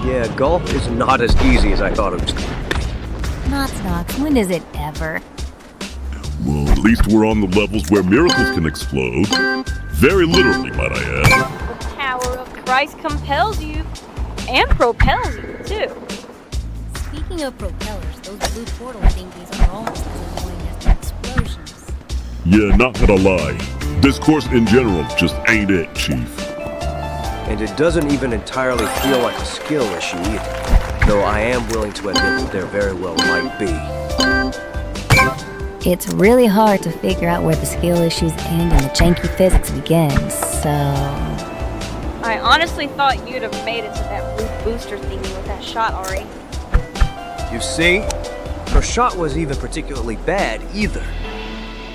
Yeah, golf is not as easy as I thought it was going to Knox, when is it ever? Well, at least we're on the levels where miracles can explode. Very literally, might I add. The power of Christ compels you. And propels you, too. Speaking of propellers, those blue portal thingies are almost as annoying as the explosions. Yeah, not gonna lie. This course in general just ain't it, Chief. And it doesn't even entirely feel like a skill issue either, though I am willing to admit that there very well might be. It's really hard to figure out where the skill issues end and the janky physics begins, so... I honestly thought you'd have made it to that blue booster thingy with that shot, Auri. You see? Her shot wasn't even particularly bad either.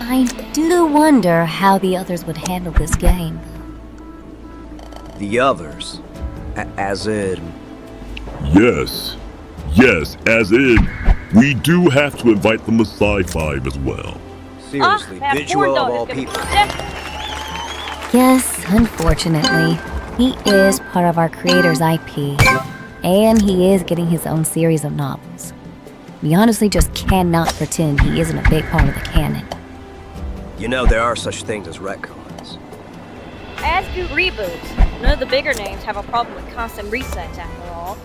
I do wonder how the others would handle this game. The others? As in... Yes, as in, we do have to invite them to Sci-5 as well. Seriously, that did you corn of dog all is gonna people? Yes, unfortunately. He is part of our creator's IP, and he is getting his own series of novels. We honestly just cannot pretend he isn't a big part of the canon. You know, there are such things as retcons. As do reboots. None of the bigger names have a problem with constant resets after all.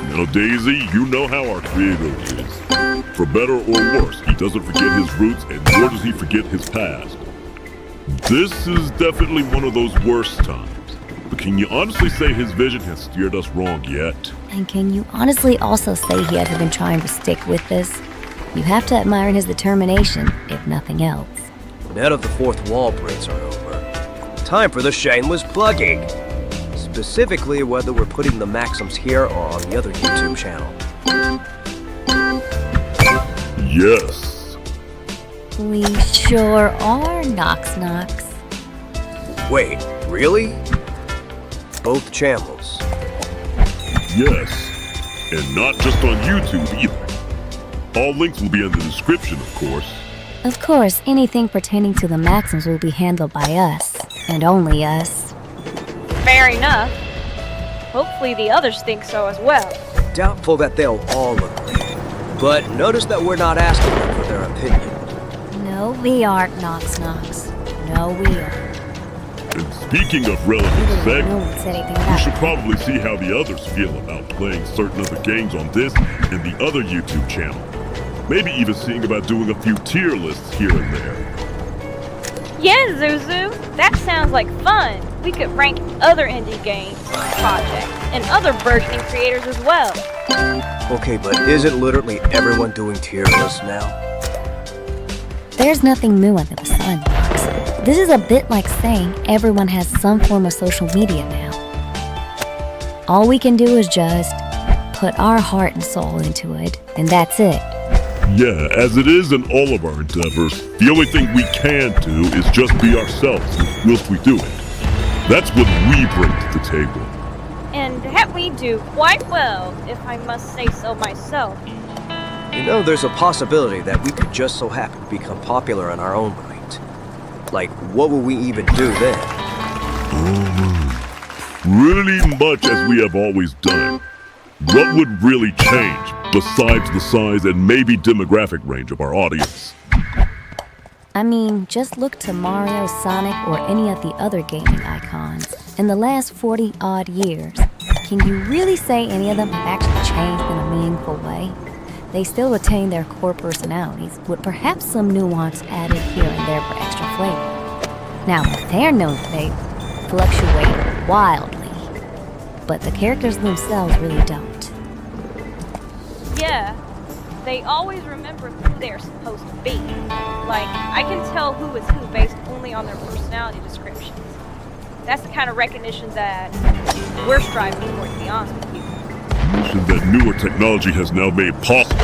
Now, Daisy, you know how our creator is. For better or worse, he doesn't forget his roots, and nor does he forget his past. This is definitely one of those worst times. But can you honestly say his vision has steered us wrong yet? And can you honestly also say he hasn't been trying to stick with this? You have to admire his determination, if nothing else. Now that the fourth wall breaks are over, time for the shameless plugging. Specifically, whether we're putting the Maxims here or on the other YouTube channel. Yes. We sure are, Knox. Wait, really? Both channels? Yes. And not just on YouTube either. All links will be in the description, of course. Of course, anything pertaining to the Maxims will be handled by us, and only us. Fair enough. Hopefully the others think so as well. Doubtful that they'll all agree. But notice that we're not asking them for their opinion. No, we aren't, Knox. No, we aren't. And speaking of relative No one said anything we about should it. probably see how the others feel about playing certain other games on this and the other YouTube channel. Maybe even seeing about doing a few tier lists here and there. Yeah, Zuzu, that sounds like fun. We could rank other indie games, projects, and other burgeoning creators as well. Okay, but isn't literally everyone doing tier lists now? There's nothing new under the sun, Knox. This is a bit like saying everyone has some form of social media now. All we can do is just put our heart and soul into it, and that's it. Yeah, as it is in all of our endeavors, the only thing we can do is just be ourselves whilst we do it. That's what we bring to the table. And that we do quite well, if I must say so myself. You know, there's a possibility that we could just so happen to become popular in our own right. Like, what will we even do then? Really much as we have always done. What would really change, besides the size and maybe demographic range of our audience? I mean, just look to Mario, Sonic, or any of the other gaming icons. In the last 40-odd years, can you really say any of them have actually changed in a meaningful way? They still retain their core personalities, with perhaps some nuance added here and there for extra flavor. Now, they're known they fluctuate wildly, but the characters themselves really don't. Yeah, they always remember who they're supposed to be. Like, I can tell who is who based only on their personality descriptions. That's the kind of recognition that we're striving for, to be honest with you. That newer technology has now made possible.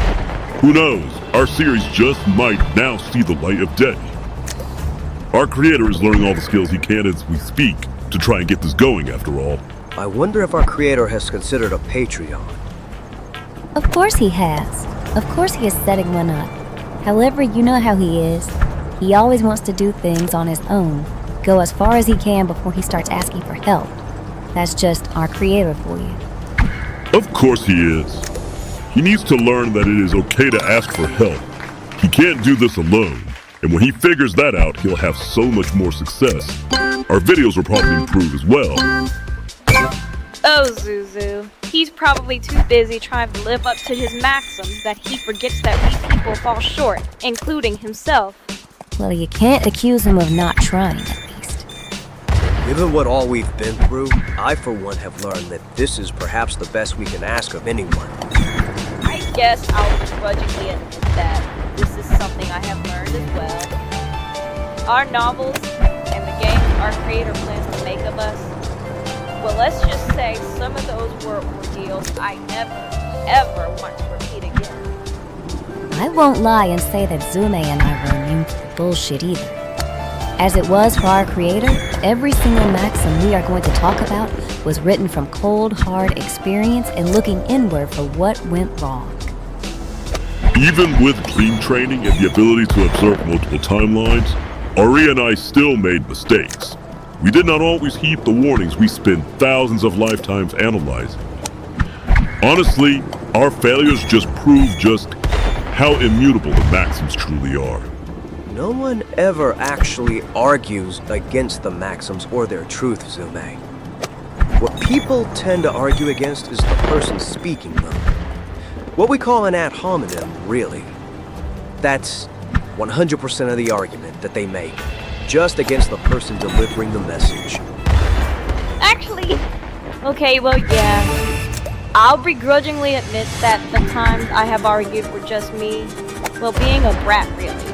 Who knows? Our series just might now see the light of day. Our creator is learning all the skills he can as we speak to try and get this going after all. I wonder if our creator has considered a Patreon. Of course he has. Of course he is setting one up. However, you know how he is. He always wants to do things on his own, go as far as he can before he starts asking for help. That's just our creator for you. Of course he is. He needs to learn that it is okay to ask for help. He can't do this alone, and when he figures that out, he'll have so much more success. Our videos will probably improve as well. Oh, Zuzu. He's probably too busy trying to live up to his maxims that he forgets that we people fall short, including himself. Well, you can't accuse him of not trying, at least. Given what all we've been through, I for one have learned that this is perhaps the best we can ask of anyone. I guess I'll begrudgingly admit that this is something I have learned as well. Our novels and the games our creator plans to make of us, well, let's just say some of those were ordeals I never, ever want to repeat again. I won't lie and say that Zume and I were immune to the bullshit either. As it was for our creator, every single maxim we are going to talk about was written from cold, hard experience and looking inward for what went wrong. Even with clean training and the ability to observe multiple timelines, Auri and I still made mistakes. We did not always heed the warnings we spent thousands of lifetimes analyzing. Honestly, our failures just prove just how immutable the maxims truly are. No one ever actually argues against the maxims or their truth, Zume. What people tend to argue against is the person speaking them. What we call an ad hominem, really. That's 100% of the argument that they make, just against the person delivering the message. Actually, okay, well, yeah. I'll begrudgingly admit that the times I have argued were just me, well, being a brat, really.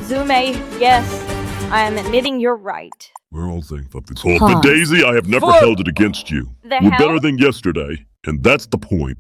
Zume, yes, I am admitting you're right. We're all saying something. So, Daisy, I have never held it against you. The We're hell? better than yesterday, and that's the point.